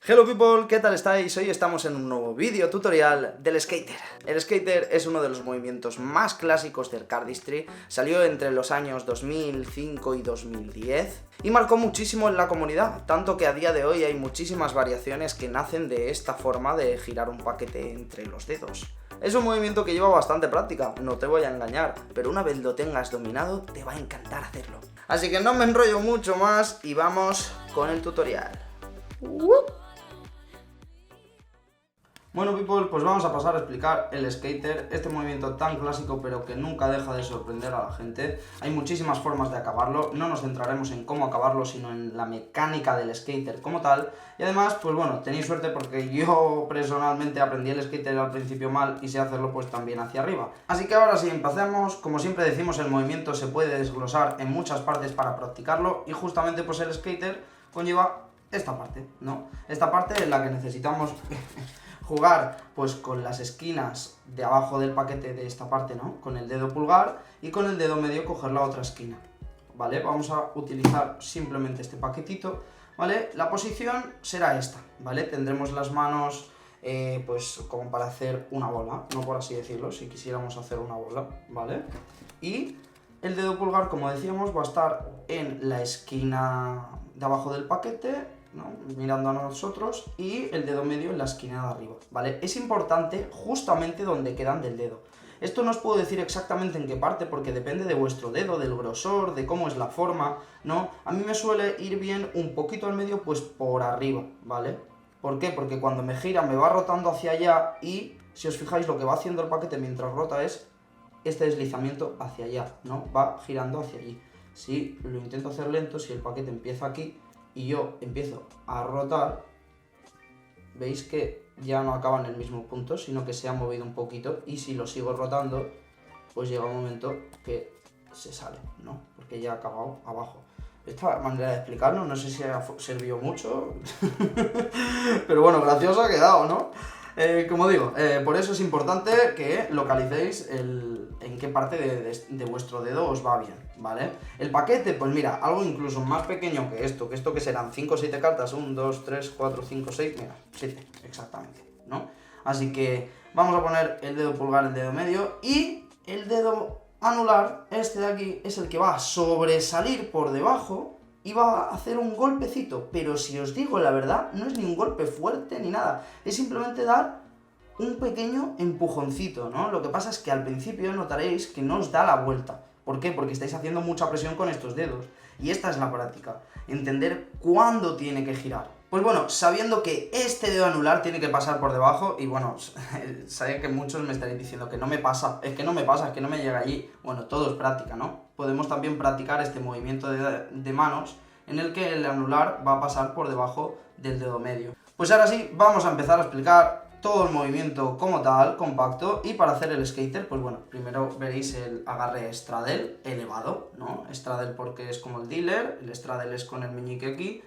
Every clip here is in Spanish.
Hello people, ¿qué tal estáis? Hoy estamos en un nuevo vídeo tutorial del skater. El skater es uno de los movimientos más clásicos del cardistry, salió entre los años 2005 y 2010 y marcó muchísimo en la comunidad, tanto que a día de hoy hay muchísimas variaciones que nacen de esta forma de girar un paquete entre los dedos. Es un movimiento que lleva bastante práctica, no te voy a engañar, pero una vez lo tengas dominado te va a encantar hacerlo. Así que no me enrollo mucho más y vamos con el tutorial. Bueno people, pues vamos a pasar a explicar el skater, este movimiento tan clásico pero que nunca deja de sorprender a la gente. Hay muchísimas formas de acabarlo, no nos centraremos en cómo acabarlo, sino en la mecánica del skater como tal. Y además, pues bueno, tenéis suerte porque yo personalmente aprendí el skater al principio mal y sé hacerlo pues también hacia arriba. Así que ahora sí, empecemos. Como siempre decimos, el movimiento se puede desglosar en muchas partes para practicarlo y justamente pues el skater conlleva esta parte, ¿no? Esta parte en la que necesitamos jugar pues con las esquinas de abajo del paquete de esta parte, ¿no? Con el dedo pulgar y con el dedo medio coger la otra esquina, ¿vale? Vamos a utilizar simplemente este paquetito, ¿vale? La posición será esta, ¿vale? Tendremos las manos pues como para hacer una bola, no por así decirlo, si quisiéramos hacer una bola, ¿vale? Y el dedo pulgar, como decíamos, va a estar en la esquina de abajo del paquete, ¿no? Mirando a nosotros, y el dedo medio en la esquina de arriba, ¿vale? Es importante justamente donde quedan del dedo. Esto no os puedo decir exactamente en qué parte porque depende de vuestro dedo, del grosor, de cómo es la forma, ¿no? A mí me suele ir bien un poquito al medio, pues por arriba, ¿vale? ¿Por qué? Porque cuando me gira me va rotando hacia allá y, si os fijáis, lo que va haciendo el paquete mientras rota es este deslizamiento hacia allá, ¿no? Va girando hacia allí. Si lo intento hacer lento, si el paquete empieza aquí y yo empiezo a rotar, veis que ya no acaba en el mismo punto, sino que se ha movido un poquito, y si lo sigo rotando, pues llega un momento que se sale, ¿no? Porque ya ha acabado abajo. Esta manera de explicarlo, no sé si ha servido mucho, pero bueno, gracioso ha quedado, ¿no? Como digo, por eso es importante que localicéis en qué parte de vuestro dedo os va bien, ¿vale? El paquete, pues mira, algo incluso más pequeño que esto que serán 5 o 7 cartas, 1, 2, 3, 4, 5, 6, mira, 7, exactamente, ¿no? Así que vamos a poner el dedo pulgar, el dedo medio, y el dedo anular, este de aquí, es el que va a sobresalir por debajo y va a hacer un golpecito, pero si os digo la verdad, no es ni un golpe fuerte ni nada, es simplemente dar un pequeño empujoncito, ¿no? Lo que pasa es que al principio notaréis que no os da la vuelta. ¿Por qué? Porque estáis haciendo mucha presión con estos dedos, y esta es la práctica, entender cuándo tiene que girar. Pues bueno, sabiendo que este dedo anular tiene que pasar por debajo, y bueno, sé que muchos me estaréis diciendo que no me pasa, es que no me pasa, es que no me llega allí. Bueno, todo es práctica, ¿no? Podemos también practicar este movimiento de manos en el que el anular va a pasar por debajo del dedo medio. Pues ahora sí, vamos a empezar a explicar todo el movimiento como tal, compacto, y para hacer el skater, pues bueno, primero veréis el agarre straddle elevado, ¿no? Straddle porque es como el dealer, el straddle es con el meñique aquí,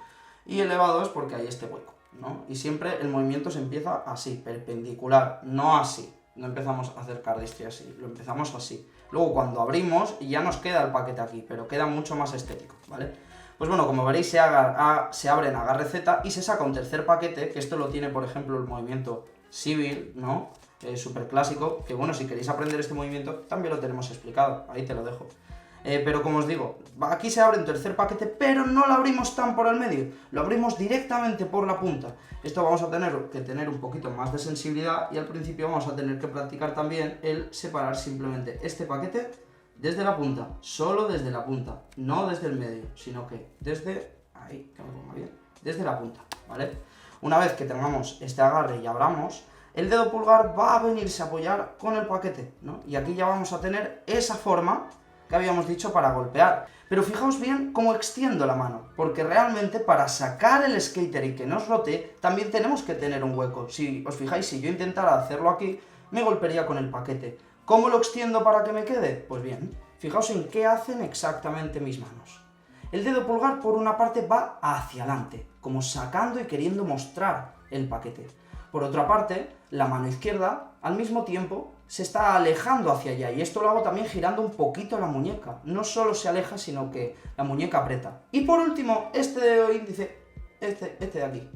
y elevado es porque hay este hueco, ¿no? Y siempre el movimiento se empieza así, perpendicular, no así. No empezamos a hacer cardistry así, lo empezamos así. Luego cuando abrimos ya nos queda el paquete aquí, pero queda mucho más estético, ¿vale? Pues bueno, como veréis se abre en agarre Z y se saca un tercer paquete, que esto lo tiene por ejemplo el movimiento civil, ¿no? Súper clásico, que bueno, si queréis aprender este movimiento también lo tenemos explicado, ahí te lo dejo. Pero como os digo, aquí se abre un tercer paquete, pero no lo abrimos tan por el medio, lo abrimos directamente por la punta. Esto vamos a tener que tener un poquito más de sensibilidad, y al principio vamos a tener que practicar también el separar simplemente este paquete desde la punta, solo desde la punta, no desde el medio, sino que desde, ahí, que me ponga bien, desde la punta, ¿vale? Una vez que tengamos este agarre y abramos, el dedo pulgar va a venirse a apoyar con el paquete, ¿no? Y aquí ya vamos a tener esa forma que habíamos dicho para golpear. Pero fijaos bien cómo extiendo la mano, porque realmente para sacar el skater y que nos rote, también tenemos que tener un hueco. Si os fijáis, si yo intentara hacerlo aquí, me golpearía con el paquete. ¿Cómo lo extiendo para que me quede? Pues bien, fijaos en qué hacen exactamente mis manos. El dedo pulgar por una parte va hacia adelante, como sacando y queriendo mostrar el paquete. Por otra parte, la mano izquierda, al mismo tiempo, se está alejando hacia allá, y esto lo hago también girando un poquito la muñeca. No solo se aleja, sino que la muñeca aprieta. Y por último, este dedo índice, este de aquí,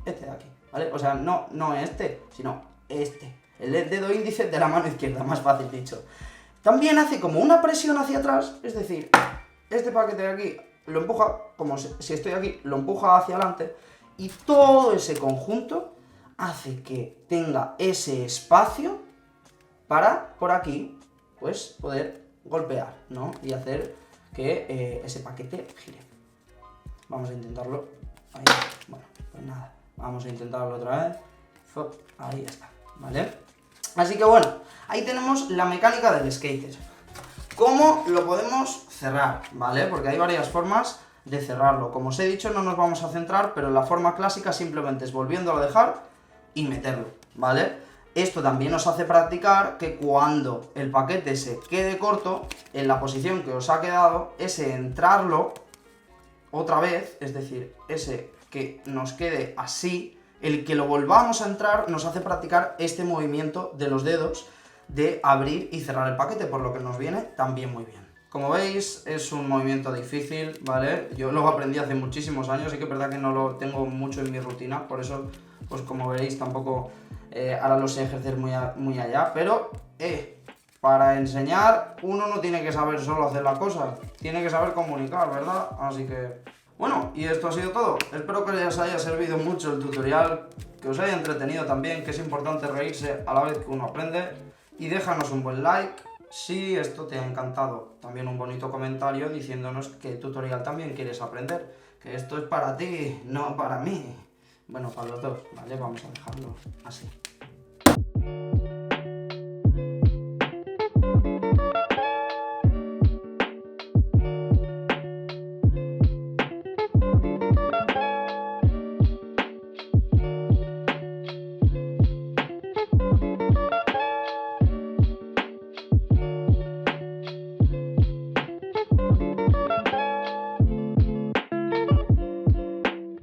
¿vale? O sea, no este, sino este. El dedo índice de la mano izquierda, más fácil dicho. También hace como una presión hacia atrás, es decir, este paquete de aquí lo empuja, como si estoy aquí, lo empuja hacia adelante, y todo ese conjunto hace que tenga ese espacio para, por aquí, pues poder golpear, ¿no? Y hacer que ese paquete gire. Vamos a intentarlo. Ahí. Bueno, pues nada, vamos a intentarlo otra vez. Ahí está, ¿vale? Así que bueno, ahí tenemos la mecánica del skater. ¿Cómo lo podemos cerrar? ¿Vale? Porque hay varias formas de cerrarlo. Como os he dicho, no nos vamos a centrar, pero la forma clásica simplemente es volviéndolo a dejar y meterlo, ¿vale? Esto también nos hace practicar que cuando el paquete se quede corto, en la posición que os ha quedado, ese entrarlo otra vez, es decir, ese que nos quede así, el que lo volvamos a entrar nos hace practicar este movimiento de los dedos de abrir y cerrar el paquete, por lo que nos viene también muy bien. Como veis, es un movimiento difícil, ¿vale? Yo lo aprendí hace muchísimos años, y que es verdad que no lo tengo mucho en mi rutina, por eso, pues como veréis, tampoco ahora lo sé ejercer muy allá, pero para enseñar uno no tiene que saber solo hacer las cosas, tiene que saber comunicar, ¿verdad? Así que, bueno, y esto ha sido todo. Espero que les haya servido mucho el tutorial, que os haya entretenido también, que es importante reírse a la vez que uno aprende, y déjanos un buen like si esto te ha encantado. También un bonito comentario diciéndonos qué tutorial también quieres aprender, que esto es para ti, no para mí. Bueno, para los dos, ¿vale? Vamos a dejarlo así.